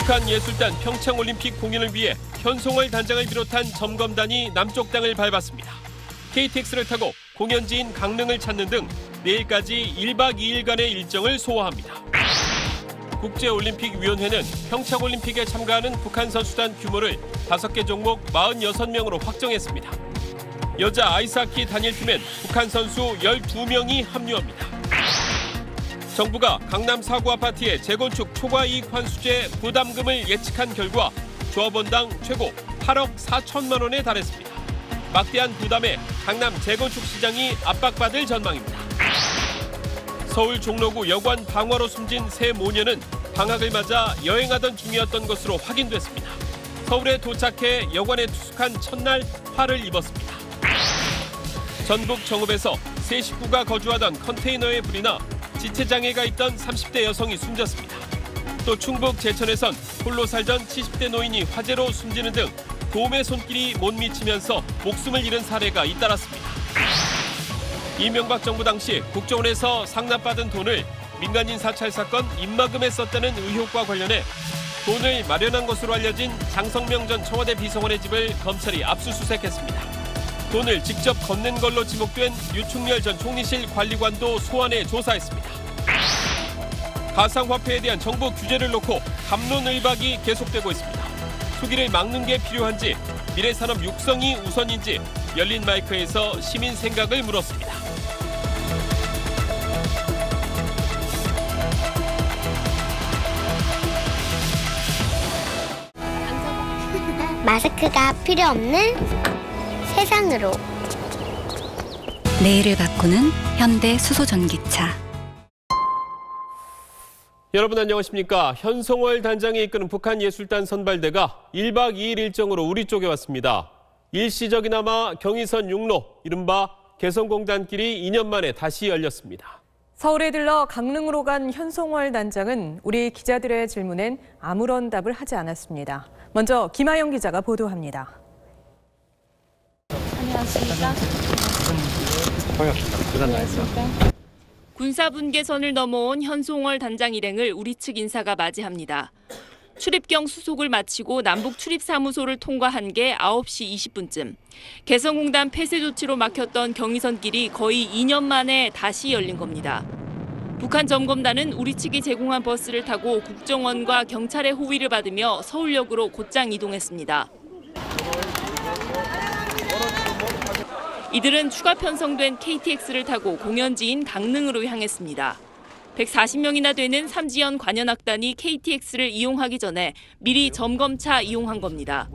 북한예술단 평창올림픽 공연을 위해 현송월 단장을 비롯한 점검단이 남쪽 땅을 밟았습니다. KTX를 타고 공연지인 강릉을 찾는 등 내일까지 1박 2일간의 일정을 소화합니다. 국제올림픽위원회는 평창올림픽에 참가하는 북한 선수단 규모를 5개 종목 46명으로 확정했습니다. 여자 아이스하키 단일팀엔 북한 선수 12명이 합류합니다. 정부가 강남 사구 아파트의 재건축 초과이익 환수제 부담금을 예측한 결과 조합원당 최고 8억 4천만 원에 달했습니다. 막대한 부담에 강남 재건축 시장이 압박받을 전망입니다. 서울 종로구 여관 방화로 숨진 세 모녀는 방학을 맞아 여행하던 중이었던 것으로 확인됐습니다. 서울에 도착해 여관에 투숙한 첫날 화를 입었습니다. 전북 정읍에서 세 식구가 거주하던 컨테이너에 불이 나 지체장애가 있던 30대 여성이 숨졌습니다. 또 충북 제천에선 홀로 살던 70대 노인이 화재로 숨지는 등 도움의 손길이 못 미치면서 목숨을 잃은 사례가 잇따랐습니다. 이명박 정부 당시 국정원에서 상납받은 돈을 민간인 사찰 사건 입막음에 썼다는 의혹과 관련해 돈을 마련한 것으로 알려진 장성명 전 청와대 비서관의 집을 검찰이 압수수색했습니다. 돈을 직접 건넨 걸로 지목된 유충렬 전 총리실 관리관도 소환해 조사했습니다. 가상화폐에 대한 정부 규제를 놓고 갑론을박이 계속되고 있습니다. 투기를 막는 게 필요한지, 미래산업 육성이 우선인지 열린 마이크에서 시민 생각을 물었습니다. 마스크가 필요 없는 세상으로. 내일을 바꾸는 현대 수소전기차. 여러분 안녕하십니까. 현송월 단장이 이끄는 북한예술단 선발대가 1박 2일 일정으로 우리 쪽에 왔습니다. 일시적이나마 경의선 육로, 이른바 개성공단길이 2년 만에 다시 열렸습니다. 서울에 들러 강릉으로 간 현송월 단장은 우리 기자들의 질문엔 아무런 답을 하지 않았습니다. 먼저 김하영 기자가 보도합니다. 안녕하십니까. 반갑습니다. 군사분계선을 넘어온 현송월 단장 일행을 우리 측 인사가 맞이합니다. 출입경 수속을 마치고 남북 출입사무소를 통과한 게 9시 20분쯤. 개성공단 폐쇄 조치로 막혔던 경의선 길이 거의 2년 만에 다시 열린 겁니다. 북한 점검단은 우리 측이 제공한 버스를 타고 국정원과 경찰의 호위를 받으며 서울역으로 곧장 이동했습니다. 이들은 추가 편성된 KTX를 타고 공연지인 강릉으로 향했습니다. 140명이나 되는 삼지연 관현악단이 KTX를 이용하기 전에 미리 점검차 이용한 겁니다.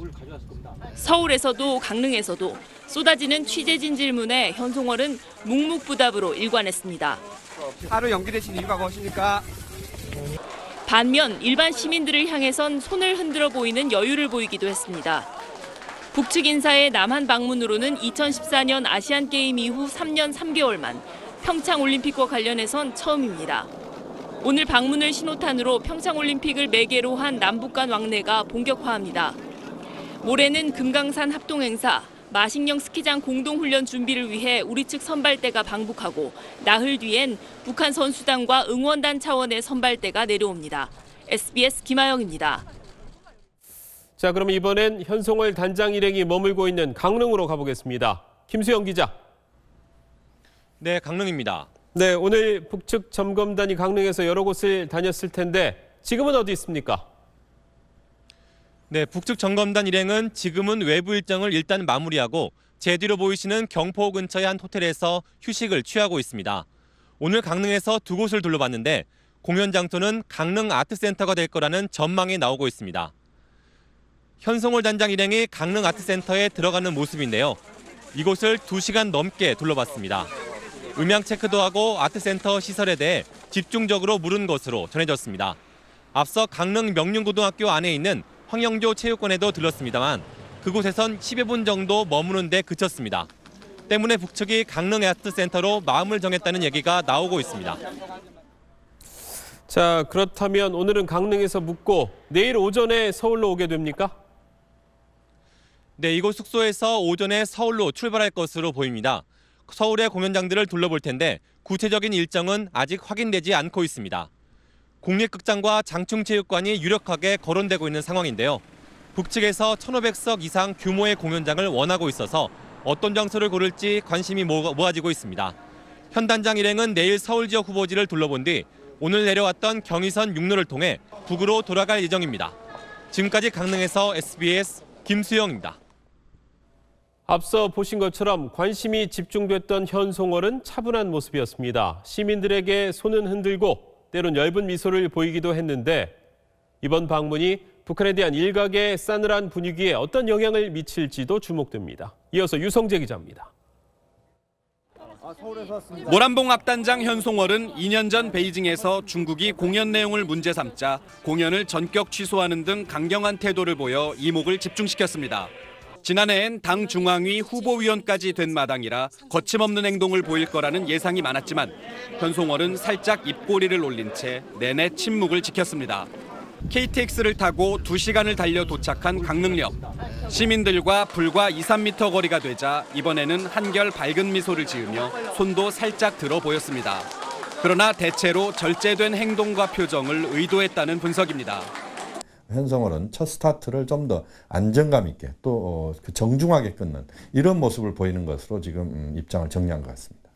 서울에서도 강릉에서도 쏟아지는 취재진 질문에 현송월은 묵묵부답으로 일관했습니다. 하루 연기되신 이유가 무엇입니까? 반면 일반 시민들을 향해선 손을 흔들어 보이는 여유를 보이기도 했습니다. 북측 인사의 남한 방문으로는 2014년 아시안게임 이후 3년 3개월 만 평창올림픽과 관련해선 처음입니다. 오늘 방문을 신호탄으로 평창올림픽을 매개로 한 남북 간 왕래가 본격화합니다. 모레는 금강산 합동행사, 마식령 스키장 공동훈련 준비를 위해 우리 측 선발대가 방북하고 나흘 뒤엔 북한 선수단과 응원단 차원의 선발대가 내려옵니다. SBS 김하영입니다. 자, 그럼 이번엔 현송월 단장 일행이 머물고 있는 강릉으로 가보겠습니다. 김수영 기자. 네, 강릉입니다. 네, 오늘 북측 점검단이 강릉에서 여러 곳을 다녔을 텐데 지금은 어디 있습니까? 네, 북측 점검단 일행은 지금은 외부 일정을 일단 마무리하고 제 뒤로 보이시는 경포 근처의 한 호텔에서 휴식을 취하고 있습니다. 오늘 강릉에서 두 곳을 둘러봤는데 공연 장소는 강릉 아트센터가 될 거라는 전망이 나오고 있습니다. 현송월 단장 일행이 강릉 아트센터에 들어가는 모습인데요. 이곳을 2시간 넘게 둘러봤습니다. 음향 체크도 하고 아트센터 시설에 대해 집중적으로 물은 것으로 전해졌습니다. 앞서 강릉 명륜고등학교 안에 있는 황영조 체육관에도 들렀습니다만 그곳에선 10여 분 정도 머무는 데 그쳤습니다. 때문에 북측이 강릉 아트센터로 마음을 정했다는 얘기가 나오고 있습니다. 자, 그렇다면 오늘은 강릉에서 묵고 내일 오전에 서울로 오게 됩니까? 네, 이곳 숙소에서 오전에 서울로 출발할 것으로 보입니다. 서울의 공연장들을 둘러볼 텐데 구체적인 일정은 아직 확인되지 않고 있습니다. 국립극장과 장충체육관이 유력하게 거론되고 있는 상황인데요. 북측에서 1,500석 이상 규모의 공연장을 원하고 있어서 어떤 장소를 고를지 관심이 모아지고 있습니다. 현 단장 일행은 내일 서울 지역 후보지를 둘러본 뒤 오늘 내려왔던 경의선 육로를 통해 북으로 돌아갈 예정입니다. 지금까지 강릉에서 SBS 김수영입니다. 앞서 보신 것처럼 관심이 집중됐던 현송월은 차분한 모습이었습니다. 시민들에게 손은 흔들고 때론 엷은 미소를 보이기도 했는데 이번 방문이 북한에 대한 일각의 싸늘한 분위기에 어떤 영향을 미칠지도 주목됩니다. 이어서 유성재 기자입니다. 모란봉 악단장 현송월은 2년 전 베이징에서 중국이 공연 내용을 문제 삼자 공연을 전격 취소하는 등 강경한 태도를 보여 이목을 집중시켰습니다. 지난해엔 당 중앙위 후보위원까지 된 마당이라 거침없는 행동을 보일 거라는 예상이 많았지만 현송월은 살짝 입꼬리를 올린 채 내내 침묵을 지켰습니다. KTX를 타고 2시간을 달려 도착한 강릉역. 시민들과 불과 2-3m 거리가 되자 이번에는 한결 밝은 미소를 지으며 손도 살짝 들어 보였습니다. 그러나 대체로 절제된 행동과 표정을 의도했다는 분석입니다. 현송월은 첫 스타트를 좀 더 안정감 있게 또 정중하게 끊는 이런 모습을 보이는 것으로 지금 입장을 정리한 것 같습니다.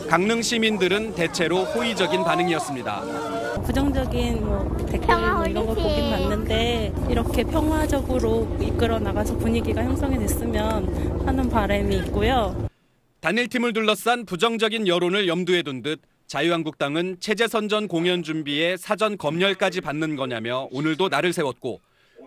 강릉 시민들은 대체로 호의적인 반응이었습니다. 부정적인 댓글 이런 걸 보긴 봤는데 이렇게 평화적으로 이끌어 나가서 분위기가 형성이 됐으면 하는 바람이 있고요. 단일팀을 둘러싼 부정적인 여론을 염두에 둔 듯 자유한국당은 체제선전 공연 준비에 사전 검열까지 받는 거냐며 오늘도 날을 세웠고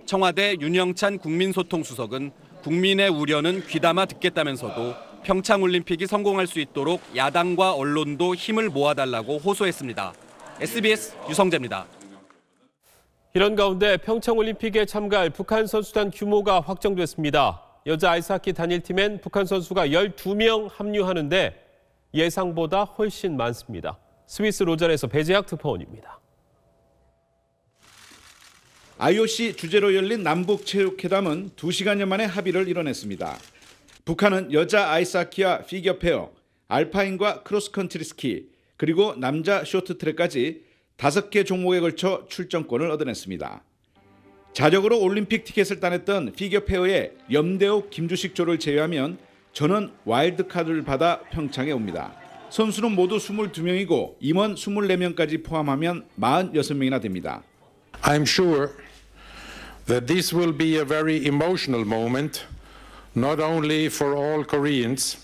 청와대 윤영찬 국민소통수석은 국민의 우려는 귀담아 듣겠다면서도 평창올림픽이 성공할 수 있도록 야당과 언론도 힘을 모아달라고 호소했습니다. SBS 유성재입니다. 이런 가운데 평창올림픽에 참가할 북한 선수단 규모가 확정됐습니다. 여자 아이스하키 단일팀엔 북한 선수가 12명 합류하는데 예상보다 훨씬 많습니다. 스위스 로잔에서 배재학 특파원입니다. IOC 주재로 열린 남북체육회담은 2시간여 만에 합의를 이뤄냈습니다. 북한은 여자 아이스하키와 피겨페어, 알파인과 크로스컨트리 스키, 그리고 남자 쇼트트랙까지 5개 종목에 걸쳐 출전권을 얻어냈습니다. 자력으로 올림픽 티켓을 따냈던 피겨페어의 염대옥, 김주식 조를 제외하면 전원 와일드카드를 받아 평창에 옵니다. 선수는 모두 22명이고 임원 24명까지 포함하면 46명이나 됩니다. I'm sure that this will be a very emotional moment, not only for all Koreans,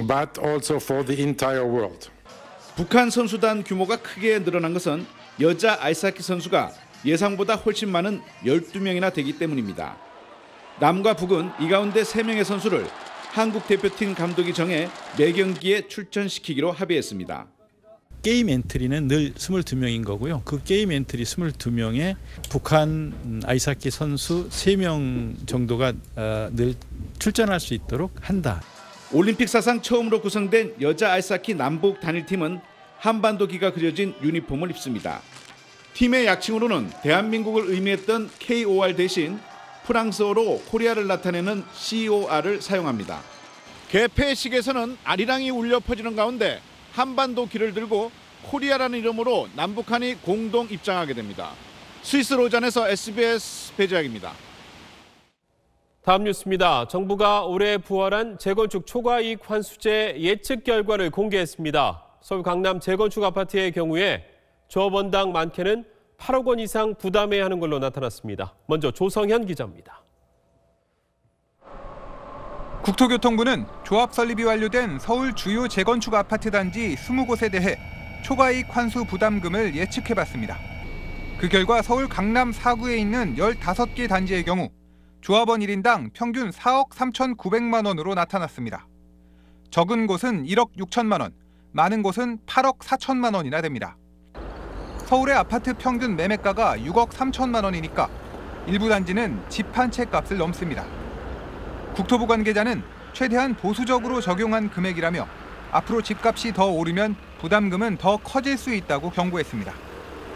but also for the entire world. 북한 선수단 규모가 크게 늘어난 것은 여자 아이스하키 선수가 예상보다 훨씬 많은 12명이나 되기 때문입니다. 남과 북은 이 가운데 3명의 선수를 한국 대표팀 감독이 정해 매경기에 출전시키기로 합의했습니다. 게임 엔트리는 늘 22명인 거고요. 그 게임 엔트리 22명에 북한 아이스하키 선수 3명 정도가 늘 출전할 수 있도록 한다. 올림픽 사상 처음으로 구성된 여자 아이스하키 남북 단일팀은 한반도기가 그려진 유니폼을 입습니다. 팀의 약칭으로는 대한민국을 의미했던 KOR 대신 프랑스어로 코리아를 나타내는 COR을 사용합니다. 개폐식에서는 아리랑이 울려 퍼지는 가운데 한반도 길을 들고 코리아라는 이름으로 남북한이 공동 입장하게 됩니다. 스위스 로잔에서 SBS 배재학입니다. 다음 뉴스입니다. 정부가 올해 부활한 재건축 초과이익 환수제 예측 결과를 공개했습니다. 서울 강남 재건축 아파트의 경우에 조합원당 많게는 8억 원 이상 부담해야 하는 걸로 나타났습니다. 먼저 조성현 기자입니다. 국토교통부는 조합 설립이 완료된 서울 주요 재건축 아파트 단지 20곳에 대해 초과이익 환수 부담금을 예측해봤습니다. 그 결과 서울 강남 4구에 있는 15개 단지의 경우 조합원 1인당 평균 4억 3,900만 원으로 나타났습니다. 적은 곳은 1억 6천만 원, 많은 곳은 8억 4천만 원이나 됩니다. 서울의 아파트 평균 매매가가 6억 3천만 원이니까 일부 단지는 집 한 채 값을 넘습니다. 국토부 관계자는 최대한 보수적으로 적용한 금액이라며 앞으로 집값이 더 오르면 부담금은 더 커질 수 있다고 경고했습니다.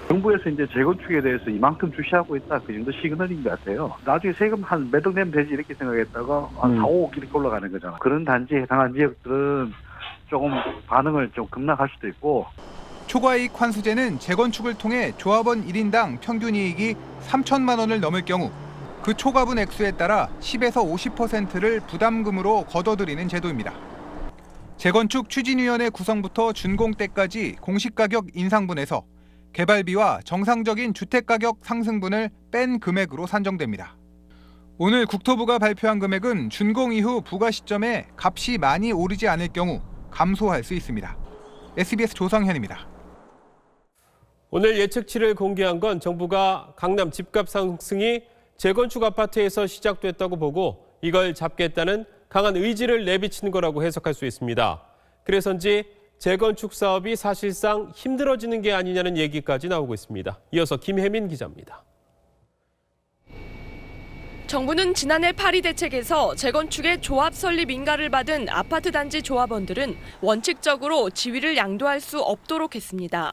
정부에서 이제 재건축에 대해서 이만큼 주시하고 있다, 그 정도 시그널인 것 같아요. 나중에 세금 한 몇 억 내면 되지 이렇게 생각했다가 한 4, 5억 이렇게 올라가는 거잖아. 그런 단지에 해당한 지역들은 조금 반응을 좀 급락할 수도 있고. 초과이익 환수제는 재건축을 통해 조합원 1인당 평균 이익이 3천만 원을 넘을 경우 그 초과분 액수에 따라 10에서 50%를 부담금으로 걷어들이는 제도입니다. 재건축 추진위원회 구성부터 준공 때까지 공시가격 인상분에서 개발비와 정상적인 주택가격 상승분을 뺀 금액으로 산정됩니다. 오늘 국토부가 발표한 금액은 준공 이후 부과 시점에 값이 많이 오르지 않을 경우 감소할 수 있습니다. SBS 조성현입니다. 오늘 예측치를 공개한 건 정부가 강남 집값 상승이 재건축 아파트에서 시작됐다고 보고 이걸 잡겠다는 강한 의지를 내비치는 거라고 해석할 수 있습니다. 그래서인지 재건축 사업이 사실상 힘들어지는 게 아니냐는 얘기까지 나오고 있습니다. 이어서 김혜민 기자입니다. 정부는 지난해 파리 대책에서 재건축의 조합 설립 인가를 받은 아파트 단지 조합원들은 원칙적으로 지위를 양도할 수 없도록 했습니다.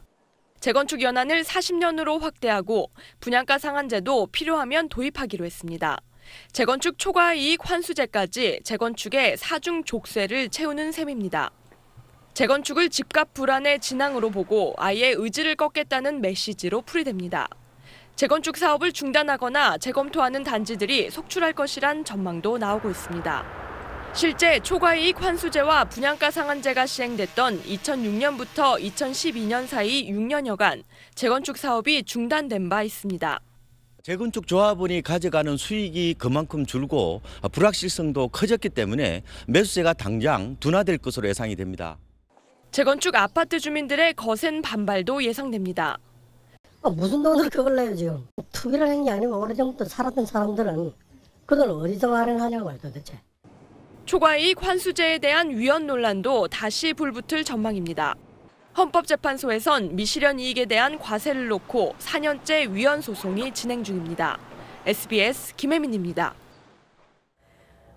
재건축 연한을 40년으로 확대하고 분양가 상한제도 필요하면 도입하기로 했습니다. 재건축 초과이익 환수제까지 재건축의 사중 족쇄를 채우는 셈입니다. 재건축을 집값 불안의 진앙으로 보고 아예 의지를 꺾겠다는 메시지로 풀이됩니다. 재건축 사업을 중단하거나 재검토하는 단지들이 속출할 것이란 전망도 나오고 있습니다. 실제 초과이익 환수제와 분양가 상한제가 시행됐던 2006년부터 2012년 사이 6년여간 재건축 사업이 중단된 바 있습니다. 재건축 조합원이 가져가는 수익이 그만큼 줄고 불확실성도 커졌기 때문에 매수세가 당장 둔화될 것으로 예상이 됩니다. 재건축 아파트 주민들의 거센 반발도 예상됩니다. 무슨 돈으로 그걸 내요 지금. 투기를 한 게 아니고 오래전부터 살았던 사람들은 그 돈을 어디서 마련하냐고요 도대체. 초과이익 환수제에 대한 위헌 논란도 다시 불붙을 전망입니다. 헌법재판소에선 미실현 이익에 대한 과세를 놓고 4년째 위헌 소송이 진행 중입니다. SBS 김혜민입니다.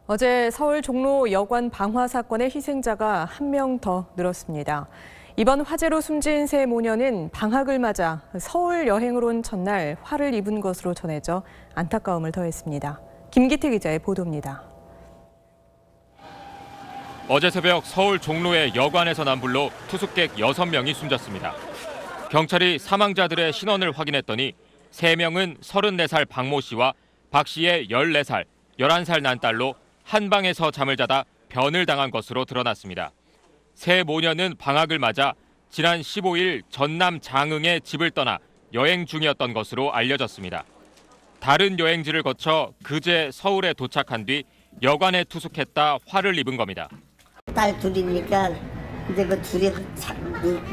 어제 서울 종로 여관 방화 사건의 희생자가 한 명 더 늘었습니다. 이번 화재로 숨진 세 모녀는 방학을 맞아 서울 여행을 온 첫날 화를 입은 것으로 전해져 안타까움을 더했습니다. 김기태 기자의 보도입니다. 어제 새벽 서울 종로의 여관에서 난불로 투숙객 6명이 숨졌습니다. 경찰이 사망자들의 신원을 확인했더니 3명은 34살 박모 씨와 박 씨의 14살, 11살 난 딸로 한 방에서 잠을 자다 변을 당한 것으로 드러났습니다. 세 모녀는 방학을 맞아 지난 15일 전남 장흥의 집을 떠나 여행 중이었던 것으로 알려졌습니다. 다른 여행지를 거쳐 그제 서울에 도착한 뒤 여관에 투숙했다 화를 입은 겁니다. 딸 둘이니까 이제 그 둘이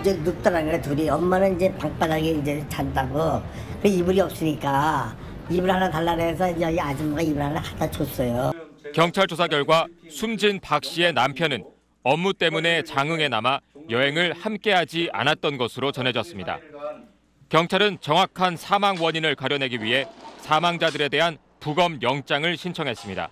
이제 눕더라고요. 둘이 엄마는 이제 방바닥에 이제 잔다고 그 이불이 없으니까 이불 하나 달라고 해서 이제 이 아줌마가 이불 하나 갖다 줬어요. 경찰 조사 결과 숨진 박 씨의 남편은 업무 때문에 장흥에 남아 여행을 함께하지 않았던 것으로 전해졌습니다. 경찰은 정확한 사망 원인을 가려내기 위해 사망자들에 대한 부검 영장을 신청했습니다.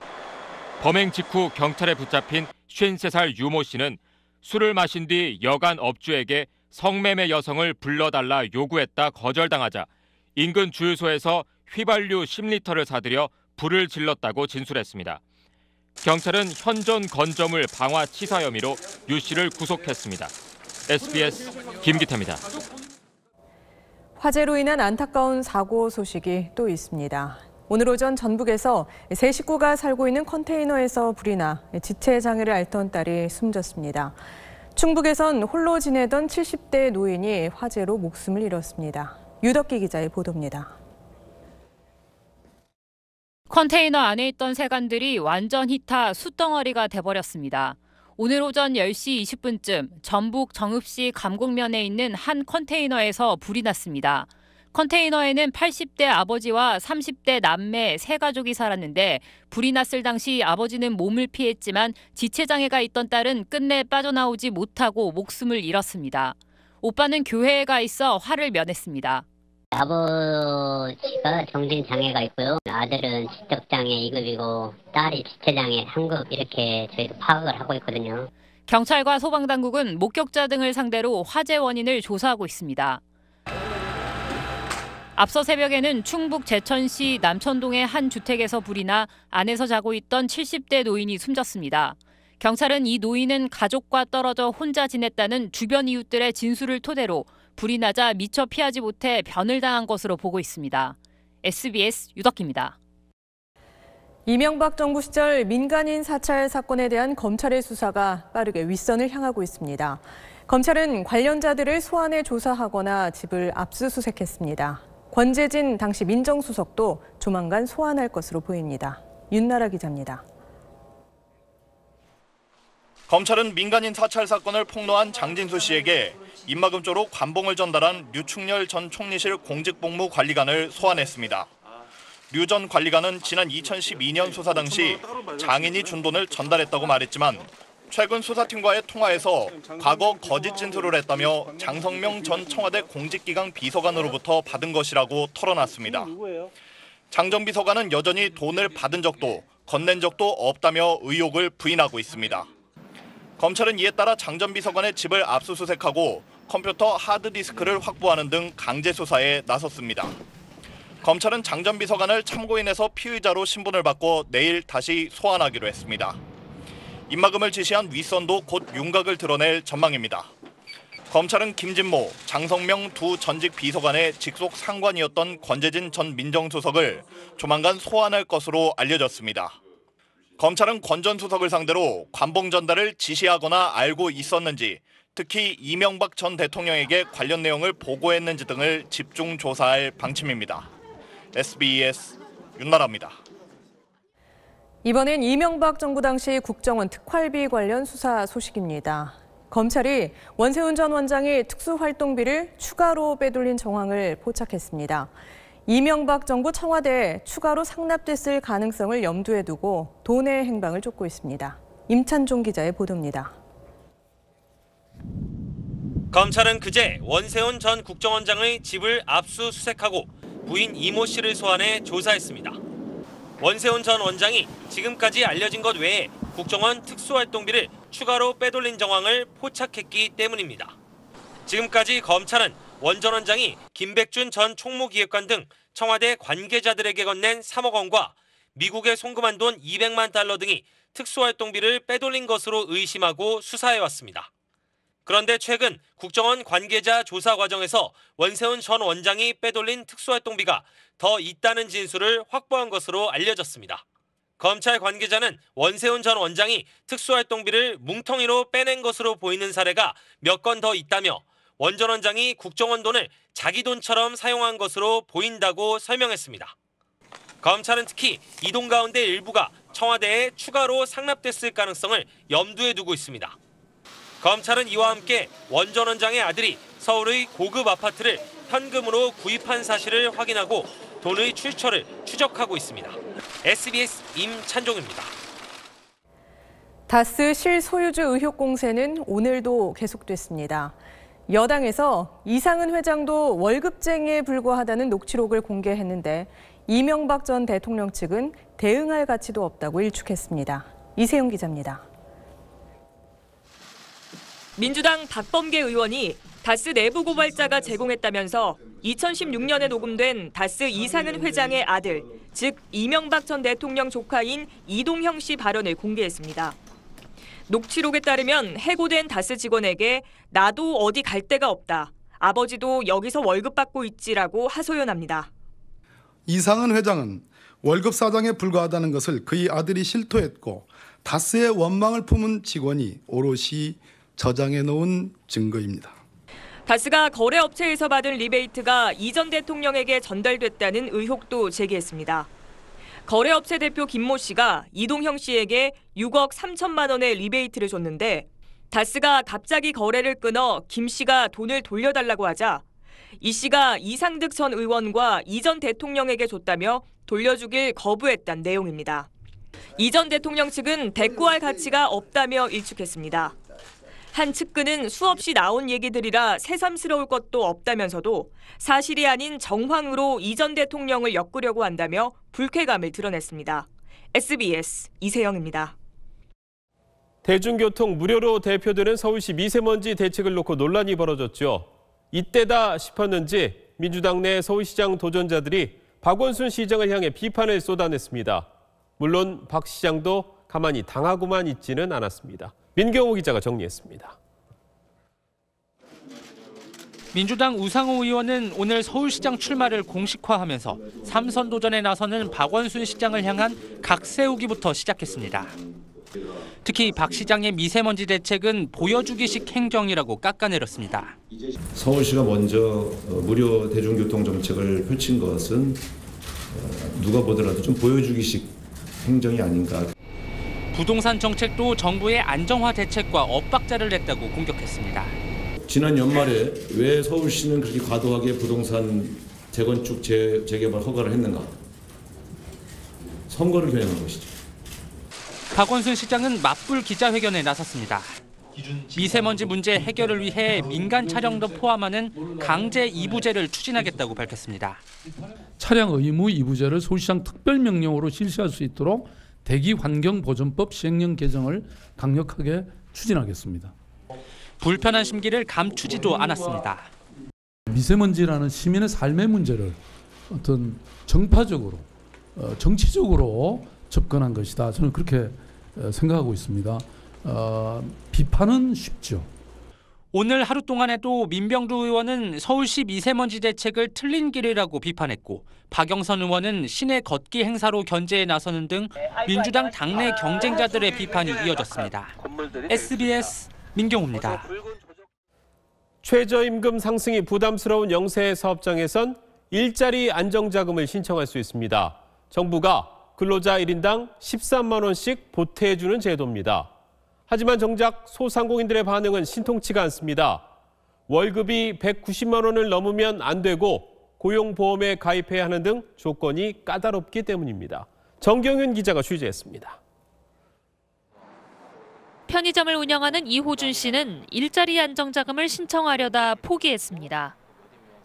범행 직후 경찰에 붙잡힌 53살 유모 씨는 술을 마신 뒤 여관 업주에게 성매매 여성을 불러달라 요구했다 거절당하자 인근 주유소에서 휘발유 10리터를 사들여 불을 질렀다고 진술했습니다. 경찰은 현존 건조물 방화 치사 혐의로 유 씨를 구속했습니다. SBS 김기태입니다. 화재로 인한 안타까운 사고 소식이 또 있습니다. 오늘 오전 전북에서 세 식구가 살고 있는 컨테이너에서 불이 나 지체 장애를 앓던 딸이 숨졌습니다. 충북에선 홀로 지내던 70대 노인이 화재로 목숨을 잃었습니다. 유덕기 기자의 보도입니다. 컨테이너 안에 있던 세간들이 완전히 타 숯덩어리가 돼버렸습니다. 오늘 오전 10시 20분쯤 전북 정읍시 감곡면에 있는 한 컨테이너에서 불이 났습니다. 컨테이너에는 80대 아버지와 30대 남매 세 가족이 살았는데 불이 났을 당시 아버지는 몸을 피했지만 지체장애가 있던 딸은 끝내 빠져나오지 못하고 목숨을 잃었습니다. 오빠는 교회에 가 있어 화를 면했습니다. 아버지가 정신장애가 있고요. 아들은 지적장애 2급이고 딸이 지체장애 3급 이렇게 저희도 파악을 하고 있거든요. 경찰과 소방당국은 목격자 등을 상대로 화재 원인을 조사하고 있습니다. 앞서 새벽에는 충북 제천시 남천동의 한 주택에서 불이 나 안에서 자고 있던 70대 노인이 숨졌습니다. 경찰은 이 노인은 가족과 떨어져 혼자 지냈다는 주변 이웃들의 진술을 토대로 불이 나자 미처 피하지 못해 변을 당한 것으로 보고 있습니다. SBS 유덕기입니다. 이명박 정부 시절 민간인 사찰 사건에 대한 검찰의 수사가 빠르게 윗선을 향하고 있습니다. 검찰은 관련자들을 소환해 조사하거나 집을 압수수색했습니다. 권재진 당시 민정수석도 조만간 소환할 것으로 보입니다. 윤나라 기자입니다. 검찰은 민간인 사찰 사건을 폭로한 장진수 씨에게 입막음조로 관봉을 전달한 류충렬 전 총리실 공직복무관리관을 소환했습니다. 류 전 관리관은 지난 2012년 수사 당시 장인이 준 돈을 전달했다고 말했지만 최근 수사팀과의 통화에서 과거 거짓 진술을 했다며 장성명 전 청와대 공직기강 비서관으로부터 받은 것이라고 털어놨습니다. 장 전 비서관은 여전히 돈을 받은 적도 건넨 적도 없다며 의혹을 부인하고 있습니다. 검찰은 이에 따라 장 전 비서관의 집을 압수수색하고 컴퓨터 하드디스크를 확보하는 등 강제 수사에 나섰습니다. 검찰은 장 전 비서관을 참고인에서 피의자로 신분을 바꿔 내일 다시 소환하기로 했습니다. 입막음을 지시한 윗선도 곧 윤곽을 드러낼 전망입니다. 검찰은 김진모, 장성명 두 전직 비서관의 직속 상관이었던 권재진 전 민정수석을 조만간 소환할 것으로 알려졌습니다. 검찰은 권 전 수석을 상대로 관봉 전달을 지시하거나 알고 있었는지, 특히 이명박 전 대통령에게 관련 내용을 보고했는지 등을 집중 조사할 방침입니다. SBS 윤나라입니다. 이번엔 이명박 정부 당시 국정원 특활비 관련 수사 소식입니다. 검찰이 원세훈 전 원장이 특수활동비를 추가로 빼돌린 정황을 포착했습니다. 이명박 정부 청와대에 추가로 상납됐을 가능성을 염두에 두고 돈의 행방을 쫓고 있습니다. 임찬종 기자의 보도입니다. 검찰은 그제 원세훈 전 국정원장의 집을 압수수색하고 부인 이모 씨를 소환해 조사했습니다. 원세훈 전 원장이 지금까지 알려진 것 외에 국정원 특수활동비를 추가로 빼돌린 정황을 포착했기 때문입니다. 지금까지 검찰은 원 전 원장이 김백준 전 총무기획관 등 청와대 관계자들에게 건넨 3억 원과 미국에 송금한 돈 200만 달러 등이 특수활동비를 빼돌린 것으로 의심하고 수사해왔습니다. 그런데 최근 국정원 관계자 조사 과정에서 원세훈 전 원장이 빼돌린 특수활동비가 더 있다는 진술을 확보한 것으로 알려졌습니다. 검찰 관계자는 원세훈 전 원장이 특수활동비를 뭉텅이로 빼낸 것으로 보이는 사례가 몇 건 더 있다며 원 전 원장이 국정원 돈을 자기 돈처럼 사용한 것으로 보인다고 설명했습니다. 검찰은 특히 이 돈 가운데 일부가 청와대에 추가로 상납됐을 가능성을 염두에 두고 있습니다. 검찰은 이와 함께 원 전 원장의 아들이 서울의 고급 아파트를 현금으로 구입한 사실을 확인하고 돈의 출처를 추적하고 있습니다. SBS 임찬종입니다. 다스 실소유주 의혹 공세는 오늘도 계속됐습니다. 여당에서 이상은 회장도 월급쟁이에 불과하다는 녹취록을 공개했는데 이명박 전 대통령 측은 대응할 가치도 없다고 일축했습니다. 이세용 기자입니다. 민주당 박범계 의원이 다스 내부 고발자가 제공했다면서 2016년에 녹음된 다스 이상은 회장의 아들, 즉 이명박 전 대통령 조카인 이동형 씨 발언을 공개했습니다. 녹취록에 따르면 해고된 다스 직원에게 나도 어디 갈 데가 없다. 아버지도 여기서 월급 받고 있지라고 하소연합니다. 이상은 회장은 월급 사장에 불과하다는 것을 그의 아들이 실토했고 다스의 원망을 품은 직원이 오롯이 저장해 놓은 증거입니다. 다스가 거래업체에서 받은 리베이트가 이 전 대통령에게 전달됐다는 의혹도 제기했습니다. 거래업체 대표 김모 씨가 이동형 씨에게 6억 3천만 원의 리베이트를 줬는데 다스가 갑자기 거래를 끊어 김 씨가 돈을 돌려달라고 하자 이 씨가 이상득 전 의원과 이 전 대통령에게 줬다며 돌려주길 거부했다는 내용입니다. 이 전 대통령 측은 대꾸할 가치가 없다며 일축했습니다. 한 측근은 수없이 나온 얘기들이라 새삼스러울 것도 없다면서도 사실이 아닌 정황으로 이 전 대통령을 엮으려고 한다며 불쾌감을 드러냈습니다. SBS 이세영입니다. 대중교통 무료로 대표되는 서울시 미세먼지 대책을 놓고 논란이 벌어졌죠. 이때다 싶었는지 민주당 내 서울시장 도전자들이 박원순 시장을 향해 비판을 쏟아냈습니다. 물론 박 시장도 가만히 당하고만 있지는 않았습니다. 민경호 기자가 정리했습니다. 민주당 우상호 의원은 오늘 서울시장 출마를 공식화하면서 3선 도전에 나서는 박원순 시장을 향한 각 세우기부터 시작했습니다. 특히 박 시장의 미세먼지 대책은 보여주기식 행정이라고 깎아내렸습니다. 서울시가 먼저 무료 대중교통 정책을 펼친 것은 누가 보더라도 좀 보여주기식 행정이 아닌가. 부동산 정책도 정부의 안정화 대책과 엇박자를 냈다고 공격했습니다. 지난 연말에 왜 서울시는 그렇게 과도하게 부동산 재건축 재개발 허가를 했는가? 선거를 겨냥한 것이죠. 박원순 시장은 맞불 기자회견에 나섰습니다. 미세먼지 문제 해결을 위해 민간 촬영도 포함하는 강제 이부제를 추진하겠다고 밝혔습니다. 차량 의무 이부제를 서울시장 특별명령으로 실시할 수 있도록 대기환경보전법 시행령 개정을 강력하게 추진하겠습니다. 불편한 심기를 감추지도 않았습니다. 미세먼지라는 시민의 삶의 문제를 어떤 정파적으로, 정치적으로 접근한 것이다. 저는 그렇게 생각하고 있습니다. 비판은 쉽죠. 오늘 하루 동안에도 민병두 의원은 서울시 미세먼지 대책을 틀린 길이라고 비판했고 박영선 의원은 시내 걷기 행사로 견제에 나서는 등 민주당 당내 경쟁자들의 비판이 이어졌습니다. SBS 민경호입니다. 최저임금 상승이 부담스러운 영세 사업장에선 일자리 안정자금을 신청할 수 있습니다. 정부가 근로자 1인당 13만 원씩 보태주는 제도입니다. 하지만 정작 소상공인들의 반응은 신통치가 않습니다. 월급이 190만 원을 넘으면 안 되고 고용보험에 가입해야 하는 등 조건이 까다롭기 때문입니다. 정경윤 기자가 취재했습니다. 편의점을 운영하는 이호준 씨는 일자리 안정자금을 신청하려다 포기했습니다.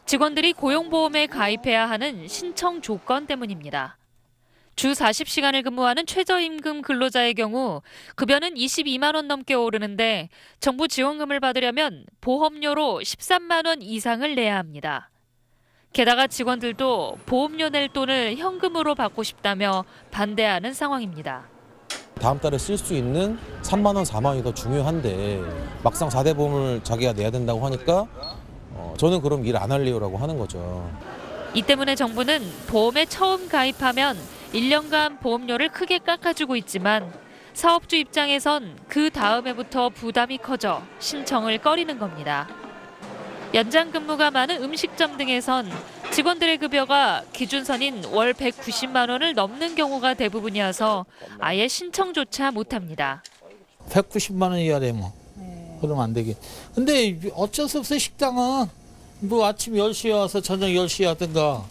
직원들이 고용보험에 가입해야 하는 신청 조건 때문입니다. 주 40시간을 근무하는 최저임금 근로자의 경우 급여는 22만 원 넘게 오르는데 정부 지원금을 받으려면 보험료로 13만 원 이상을 내야 합니다. 게다가 직원들도 보험료 낼 돈을 현금으로 받고 싶다며 반대하는 상황입니다. 다음 달에 쓸 수 있는 3만 원, 4만 원이 더 중요한데 막상 4대 보험을 자기가 내야 된다고 하니까 저는 그럼 일 안 할래요라고 하는 거죠. 이 때문에 정부는 보험에 처음 가입하면 1년간 보험료를 크게 깎아주고 있지만 사업주 입장에선 그 다음에부터 부담이 커져 신청을 꺼리는 겁니다. 연장 근무가 많은 음식점 등에선 직원들의 급여가 기준선인 월 190만 원을 넘는 경우가 대부분이어서 아예 신청조차 못합니다. 190만 원 이하 되면 그러면 안 되긴. 근데 어쩔 수 없어요. 식당은 뭐 아침 10시에 와서 저녁 10시에 하든가.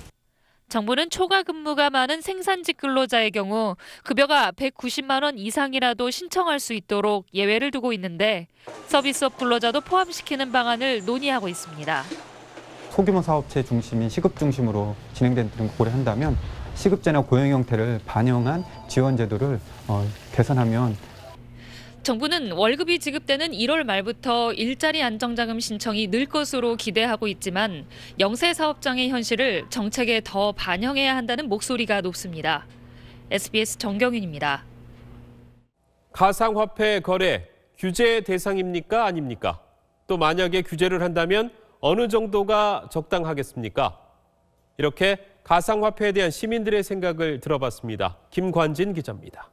정부는 초과 근무가 많은 생산직 근로자의 경우 급여가 190만 원 이상이라도 신청할 수 있도록 예외를 두고 있는데 서비스업 근로자도 포함시키는 방안을 논의하고 있습니다. 소규모 사업체 중심인 시급 중심으로 진행되는 걸 고려한다면 시급제나 고용 형태를 반영한 지원 제도를 개선하면 정부는 월급이 지급되는 1월 말부터 일자리 안정자금 신청이 늘 것으로 기대하고 있지만 영세 사업장의 현실을 정책에 더 반영해야 한다는 목소리가 높습니다. SBS 정경윤입니다. 가상화폐 거래 규제 대상입니까? 아닙니까? 또 만약에 규제를 한다면 어느 정도가 적당하겠습니까? 이렇게 가상화폐에 대한 시민들의 생각을 들어봤습니다. 김관진 기자입니다.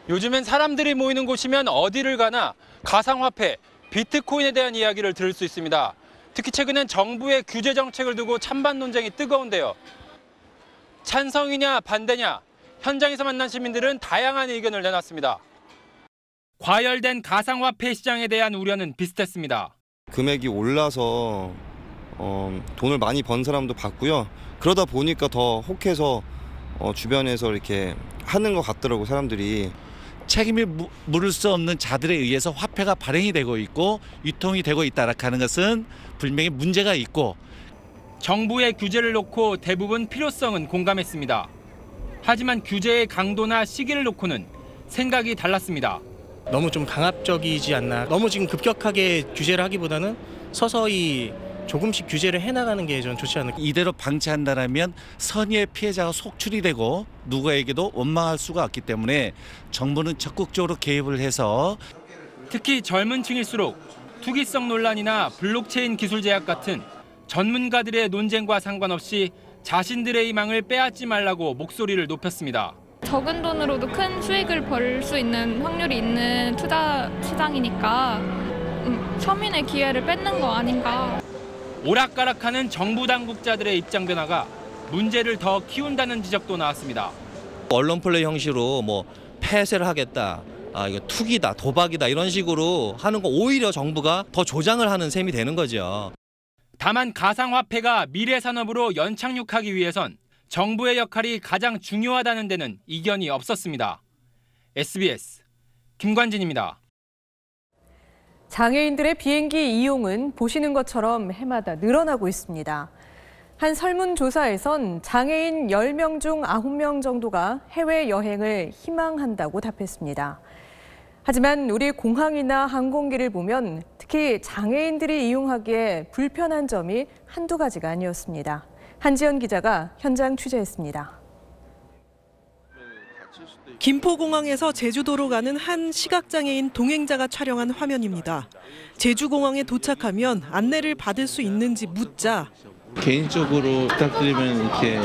요즘엔 사람들이 모이는 곳이면 어디를 가나 가상화폐, 비트코인에 대한 이야기를 들을 수 있습니다. 특히 최근엔 정부의 규제 정책을 두고 찬반 논쟁이 뜨거운데요. 찬성이냐 반대냐, 현장에서 만난 시민들은 다양한 의견을 내놨습니다. 과열된 가상화폐 시장에 대한 우려는 비슷했습니다. 금액이 올라서 돈을 많이 번 사람도 봤고요. 그러다 보니까 더 혹해서 주변에서 이렇게 하는 것 같더라고요, 사람들이. 책임을 물을 수 없는 자들에 의해서 화폐가 발행이 되고 있고 유통이 되고 있다라는 것은 분명히 문제가 있고 정부의 규제를 놓고 대부분 필요성은 공감했습니다. 하지만 규제의 강도나 시기를 놓고는 생각이 달랐습니다. 너무 좀 강압적이지 않나. 너무 지금 급격하게 규제를 하기보다는 서서히 조금씩 규제를 해나가는 게 좀 좋지 않을까. 이대로 방치한다면 선의의 피해자가 속출이 되고 누구에게도 원망할 수가 없기 때문에 정부는 적극적으로 개입을 해서 특히 젊은 층일수록 투기성 논란이나 블록체인 기술 제약 같은 전문가들의 논쟁과 상관없이 자신들의 희망을 빼앗지 말라고 목소리를 높였습니다. 적은 돈으로도 큰 수익을 벌 수 있는 확률이 있는 투자 시장이니까 서민의 기회를 뺏는 거 아닌가. 오락가락하는 정부 당국자들의 입장 변화가 문제를 더 키운다는 지적도 나왔습니다. 언론 플레이 형식으로 뭐 폐쇄를 하겠다, 이거 투기다, 도박이다 이런 식으로 하는 거 오히려 정부가 더 조장을 하는 셈이 되는 거죠. 다만 가상화폐가 미래 산업으로 연착륙하기 위해선 정부의 역할이 가장 중요하다는 데는 이견이 없었습니다. SBS 김관진입니다. 장애인들의 비행기 이용은 보시는 것처럼 해마다 늘어나고 있습니다. 한 설문조사에선 장애인 10명 중 9명 정도가 해외여행을 희망한다고 답했습니다. 하지만 우리 공항이나 항공기를 보면 특히 장애인들이 이용하기에 불편한 점이 한두 가지가 아니었습니다. 한지연 기자가 현장 취재했습니다. 김포공항에서 제주도로 가는 한 시각장애인 동행자가 촬영한 화면입니다. 제주공항에 도착하면 안내를 받을 수 있는지 묻자 개인적으로 부탁드리면 이렇게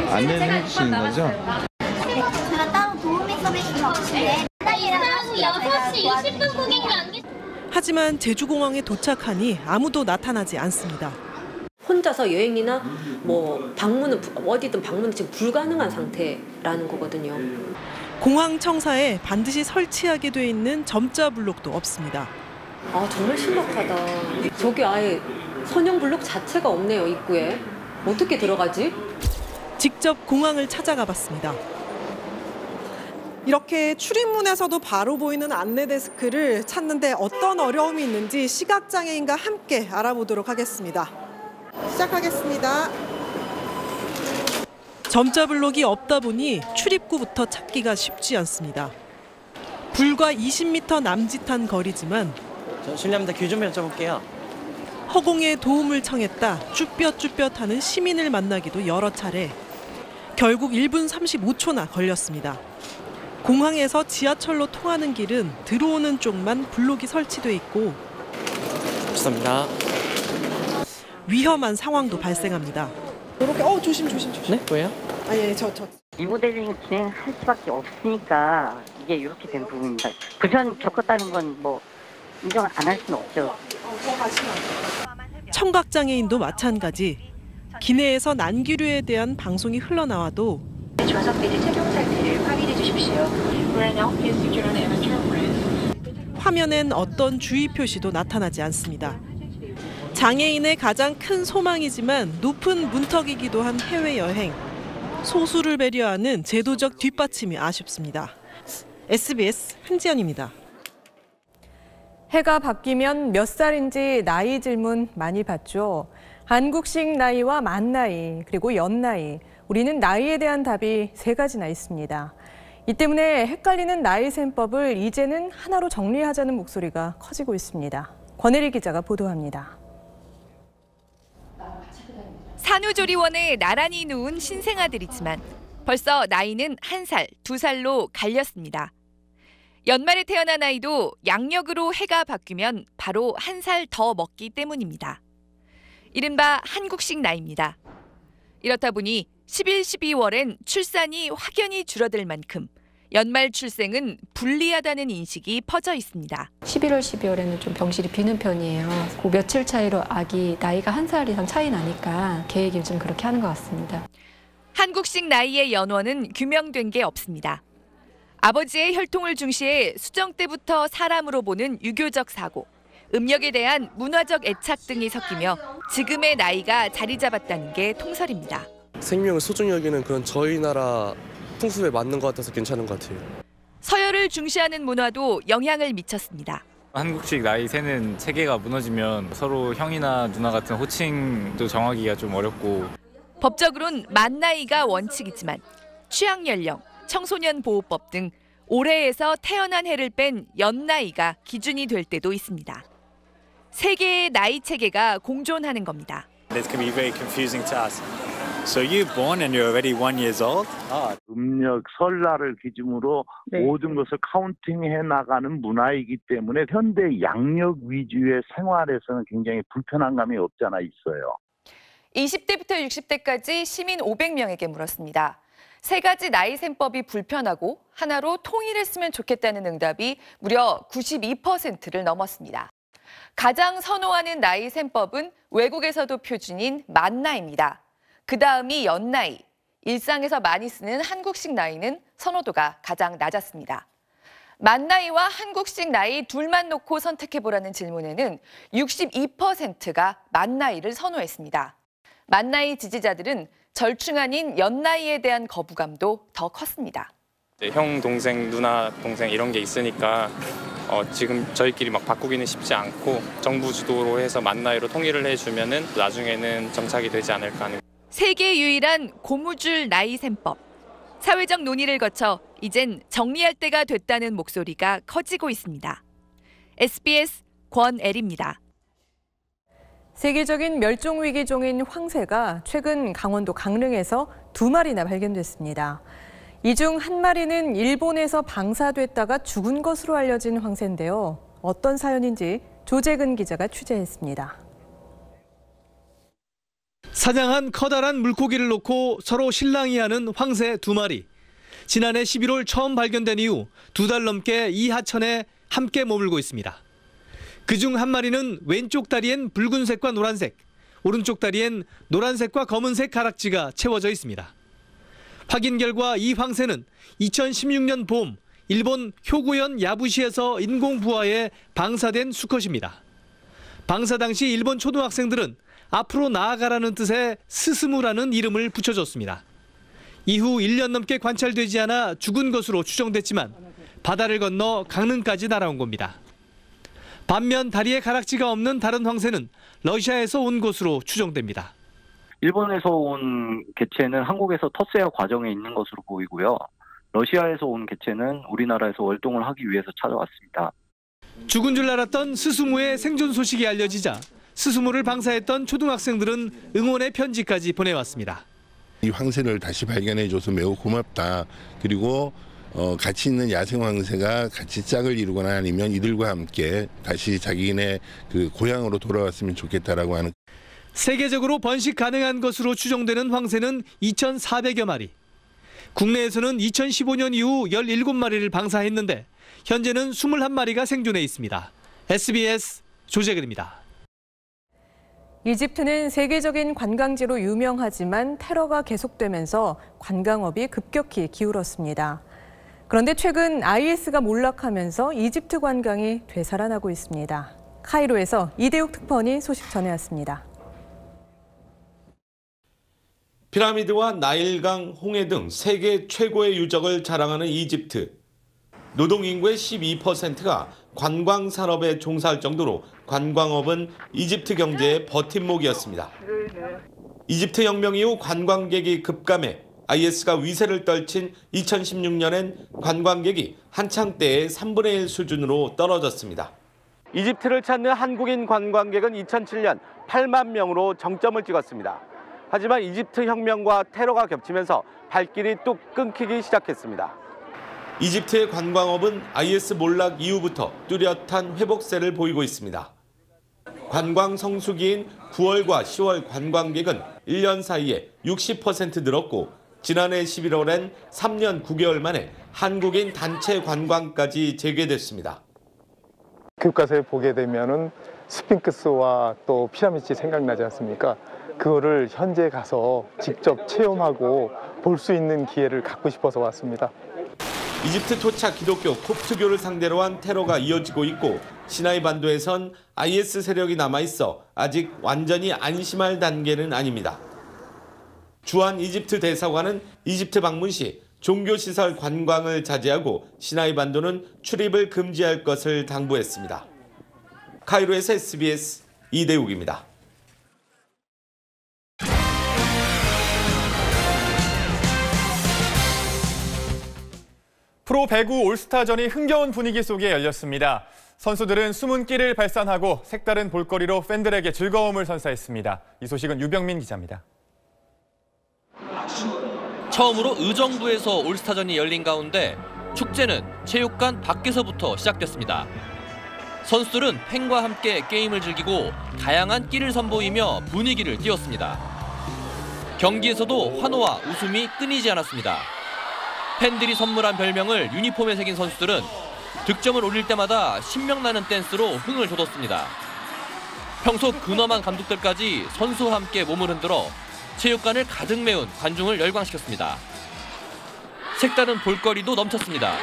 안내를 해주시는 거죠? 제가 따로 도우미 서비스가 없는데 6시 20분 고객님 안 계세요? 하지만 제주공항에 도착하니 아무도 나타나지 않습니다. 혼자서 여행이나 뭐 방문은 어디든 방문은 지금 불가능한 상태라는 거거든요. 공항 청사에 반드시 설치하게 돼 있는 점자 블록도 없습니다. 정말 심각하다. 저기 아예 선형 블록 자체가 없네요, 입구에. 어떻게 들어가지? 직접 공항을 찾아가 봤습니다. 이렇게 출입문에서도 바로 보이는 안내 데스크를 찾는데 어떤 어려움이 있는지 시각장애인과 함께 알아보도록 하겠습니다. 시작하겠습니다. 점자 블록이 없다 보니 출입구부터 찾기가 쉽지 않습니다. 불과 20m 남짓한 거리지만 실례합니다. 길 좀 여쭤볼게요. 허공에 도움을 청했다 쭈뼛쭈뼛하는 시민을 만나기도 여러 차례. 결국 1분 35초나 걸렸습니다. 공항에서 지하철로 통하는 길은 들어오는 쪽만 블록이 설치돼 있고 죄송합니다. 위험한 상황도 발생합니다. 이렇게 조심. 네? 뭐예요? 이 모델링을 진행할 수밖에 없으니까 이게 이렇게 된 부분입니다. 불편 겪었다는 건 뭐 인정 안 할 수는 없죠. 청각장애인도 마찬가지. 기내에서 난기류에 대한 방송이 흘러나와도 좌석비를 착용 상태를 확인해 주십시오. 화면엔 어떤 주의 표시도 나타나지 않습니다. 장애인의 가장 큰 소망이지만 높은 문턱이기도 한 해외여행. 소수를 배려하는 제도적 뒷받침이 아쉽습니다. SBS 한지연입니다. 해가 바뀌면 몇 살인지 나이 질문 많이 받죠. 한국식 나이와 만 나이, 그리고 연 나이. 우리는 나이에 대한 답이 3가지나 있습니다. 이 때문에 헷갈리는 나이 셈법을 이제는 하나로 정리하자는 목소리가 커지고 있습니다. 권혜리 기자가 보도합니다. 산후조리원에 나란히 누운 신생아들이지만 벌써 나이는 1살, 2살로 갈렸습니다. 연말에 태어난 아이도 양력으로 해가 바뀌면 바로 1살 더 먹기 때문입니다. 이른바 한국식 나이입니다. 이렇다 보니 11, 12월엔 출산이 확연히 줄어들 만큼 연말 출생은 불리하다는 인식이 퍼져 있습니다. 11월, 12월에는 좀 병실이 비는 편이에요. 그 며칠 차이로 아기 나이가 1살 이상 차이 나니까 계획을 좀 그렇게 하는 것 같습니다. 한국식 나이의 연원은 규명된 게 없습니다. 아버지의 혈통을 중시해 수정 때부터 사람으로 보는 유교적 사고, 음력에 대한 문화적 애착 등이 섞이며 지금의 나이가 자리 잡았다는 게 통설입니다. 생명을 소중히 여기는 그런 저희 나라 풍습에 맞는 것 같아서 괜찮은 것 같아요. 서열을 중시하는 문화도 영향을 미쳤습니다. 한국식 나이 세는 체계가 무너지면 서로 형이나 누나 같은 호칭도 정하기가 좀 어렵고 법적으로는 만 나이가 원칙이지만 취약 연령, 청소년 보호법 등 올해에서 태어난 해를 뺀 연 나이가 기준이 될 때도 있습니다. 세 개의 나이 체계가 공존하는 겁니다. This can be very confusing to us. So you're born and you're already 1 year old? 음력 설날을 기준으로 모든 것을 카운팅해 나가는 문화이기 때문에 현대 양력 위주의 생활에서는 굉장히 불편한 감이 없지 않아 있어요. 20대부터 60대까지 시민 500명에게 물었습니다. 세 가지 나이 셈법이 불편하고 하나로 통일했으면 좋겠다는 응답이 무려 92%를 넘었습니다. 가장 선호하는 나이 셈법은 외국에서도 표준인 만나이입니다. 그 다음이 연나이, 일상에서 많이 쓰는 한국식 나이는 선호도가 가장 낮았습니다. 만나이와 한국식 나이 둘만 놓고 선택해보라는 질문에는 62%가 만나이를 선호했습니다. 만나이 지지자들은 절충 아닌 연나이에 대한 거부감도 더 컸습니다. 형, 동생, 누나, 동생 이런 게 있으니까 지금 저희끼리 막 바꾸기는 쉽지 않고 정부 주도로 해서 만나이로 통일을 해주면은 나중에는 정착이 되지 않을까 하는. 세계 유일한 고무줄 나이 셈법. 사회적 논의를 거쳐 이젠 정리할 때가 됐다는 목소리가 커지고 있습니다. SBS 권애리입니다. 세계적인 멸종위기종인 황새가 최근 강원도 강릉에서 2마리나 발견됐습니다. 이 중 한 마리는 일본에서 방사됐다가 죽은 것으로 알려진 황새인데요. 어떤 사연인지 조재근 기자가 취재했습니다. 사냥한 커다란 물고기를 놓고 서로 실랑이하는 황새 2마리. 지난해 11월 처음 발견된 이후 2달 넘게 이 하천에 함께 머물고 있습니다. 그중 한 마리는 왼쪽 다리엔 붉은색과 노란색, 오른쪽 다리엔 노란색과 검은색 가락지가 채워져 있습니다. 확인 결과 이 황새는 2016년 봄 일본 효구현 야부시에서 인공 부화해 방사된 수컷입니다. 방사 당시 일본 초등학생들은 앞으로 나아가라는 뜻의 스스무라는 이름을 붙여줬습니다. 이후 1년 넘게 관찰되지 않아 죽은 것으로 추정됐지만 바다를 건너 강릉까지 날아온 겁니다. 반면 다리에 가락지가 없는 다른 황새는 러시아에서 온 것으로 추정됩니다. 일본에서 온 개체는 한국에서 터세어 과정에 있는 것으로 보이고요. 러시아에서 온 개체는 우리나라에서 월동을 하기 위해서 찾아왔습니다. 죽은 줄 알았던 스스무의 생존 소식이 알려지자 스스무를 방사했던 초등학생들은 응원의 편지까지 보내왔습니다. 이 황새를 다시 발견해줘서 매우 고맙다. 그리고 같이 있는 야생 황새가 같이 짝을 이루거나 아니면 이들과 함께 다시 자기네 그 고향으로 돌아왔으면 좋겠다라고 하는. 세계적으로 번식 가능한 것으로 추정되는 황새는 2,400여 마리. 국내에서는 2015년 이후 17마리를 방사했는데 현재는 21마리가 생존해 있습니다. SBS 조재근입니다. 이집트는 세계적인 관광지로 유명하지만 테러가 계속되면서 관광업이 급격히 기울었습니다. 그런데 최근 IS가 몰락하면서 이집트 관광이 되살아나고 있습니다. 카이로에서 이대욱 특파원이 소식 전해왔습니다. 피라미드와 나일강, 홍해 등 세계 최고의 유적을 자랑하는 이집트. 노동인구의 12%가 관광 산업에 종사할 정도로 관광업은 이집트 경제의 버팀목이었습니다. 이집트 혁명 이후 관광객이 급감해 IS가 위세를 떨친 2016년엔 관광객이 한창 때의 3분의 1 수준으로 떨어졌습니다. 이집트를 찾는 한국인 관광객은 2007년 8만 명으로 정점을 찍었습니다. 하지만 이집트 혁명과 테러가 겹치면서 발길이 뚝 끊기기 시작했습니다. 이집트의 관광업은 IS 몰락 이후부터 뚜렷한 회복세를 보이고 있습니다. 관광 성수기인 9월과 10월 관광객은 1년 사이에 60% 늘었고 지난해 11월엔 3년 9개월 만에 한국인 단체 관광까지 재개됐습니다. 교과서에 보게 되면은 스핑크스와 또 피라미드 생각나지 않습니까? 그거를 현재 가서 직접 체험하고 볼 수 있는 기회를 갖고 싶어서 왔습니다. 이집트 토착 기독교 콥트교를 상대로 한 테러가 이어지고 있고 시나이 반도에선 IS 세력이 남아있어 아직 완전히 안심할 단계는 아닙니다. 주한 이집트 대사관은 이집트 방문 시 종교시설 관광을 자제하고 시나이 반도는 출입을 금지할 것을 당부했습니다. 카이로에서 SBS 이대욱입니다. 프로 배구 올스타전이 흥겨운 분위기 속에 열렸습니다. 선수들은 숨은 끼를 발산하고 색다른 볼거리로 팬들에게 즐거움을 선사했습니다. 이 소식은 유병민 기자입니다. 처음으로 의정부에서 올스타전이 열린 가운데 축제는 체육관 밖에서부터 시작됐습니다. 선수들은 팬과 함께 게임을 즐기고 다양한 끼를 선보이며 분위기를 띄웠습니다. 경기에서도 환호와 웃음이 끊이지 않았습니다. 팬들이 선물한 별명을 유니폼에 새긴 선수들은 득점을 올릴 때마다 신명나는 댄스로 흥을 돋웠습니다. 평소 근엄한 감독들까지 선수와 함께 몸을 흔들어 체육관을 가득 메운 관중을 열광시켰습니다. 색다른 볼거리도 넘쳤습니다.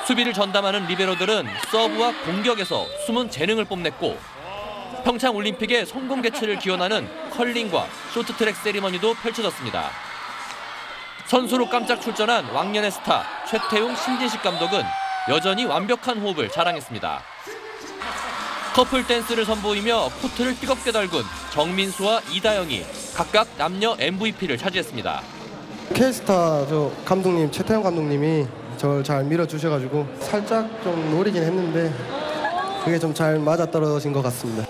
수비를 전담하는 리베로들은 서브와 공격에서 숨은 재능을 뽐냈고 평창 올림픽의 성공 개최를 기원하는 컬링과 쇼트트랙 세리머니도 펼쳐졌습니다. 선수로 깜짝 출전한 왕년의 스타 최태웅, 신진식 감독은 여전히 완벽한 호흡을 자랑했습니다. 커플 댄스를 선보이며 코트를 뜨겁게 달군 정민수와 이다영이 각각 남녀 MVP를 차지했습니다. K스타 감독님, 최태형 감독님이 저를 잘 밀어주셔가지고 살짝 좀 노리긴 했는데 그게 좀 잘 맞아떨어진 것 같습니다.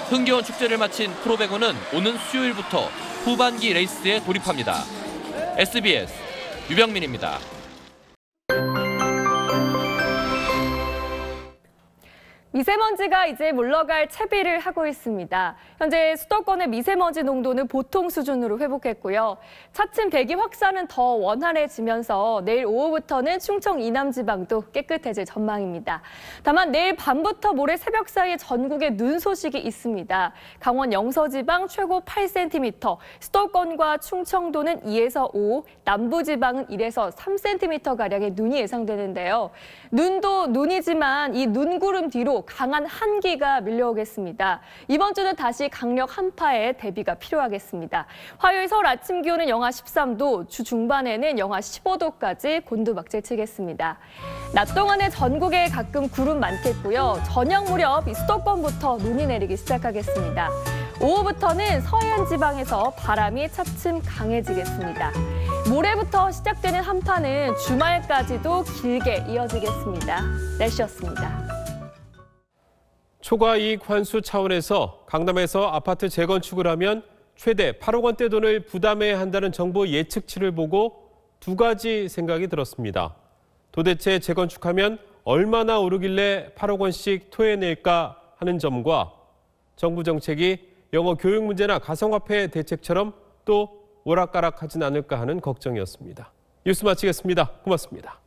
흥겨운 축제를 마친 프로배구는 오는 수요일부터 후반기 레이스에 돌입합니다. SBS 유병민입니다. 미세먼지가 이제 물러갈 채비를 하고 있습니다. 현재 수도권의 미세먼지 농도는 보통 수준으로 회복했고요. 차츰 대기 확산은 더 원활해지면서 내일 오후부터는 충청 이남 지방도 깨끗해질 전망입니다. 다만 내일 밤부터 모레 새벽 사이에 전국에 눈 소식이 있습니다. 강원 영서 지방 최고 8cm, 수도권과 충청도는 2에서 5, 남부 지방은 1에서 3cm가량의 눈이 예상되는데요. 눈도 눈이지만 이 눈구름 뒤로 강한 한기가 밀려오겠습니다. 이번 주는 다시 강력 한파에 대비가 필요하겠습니다. 화요일 서울 아침 기온은 영하 13도, 주 중반에는 영하 15도까지 곤두박질치겠습니다. 낮 동안에 전국에 가끔 구름 많겠고요. 저녁 무렵 이 수도권부터 눈이 내리기 시작하겠습니다. 오후부터는 서해안 지방에서 바람이 차츰 강해지겠습니다. 모레부터 시작되는 한파는 주말까지도 길게 이어지겠습니다. 날씨였습니다. 초과이익 환수 차원에서 강남에서 아파트 재건축을 하면 최대 8억 원대 돈을 부담해야 한다는 정부 예측치를 보고 두 가지 생각이 들었습니다. 도대체 재건축하면 얼마나 오르길래 8억 원씩 토해낼까 하는 점과 정부 정책이 영어 교육 문제나 가상화폐 대책처럼 또 오락가락하진 않을까 하는 걱정이었습니다. 뉴스 마치겠습니다. 고맙습니다.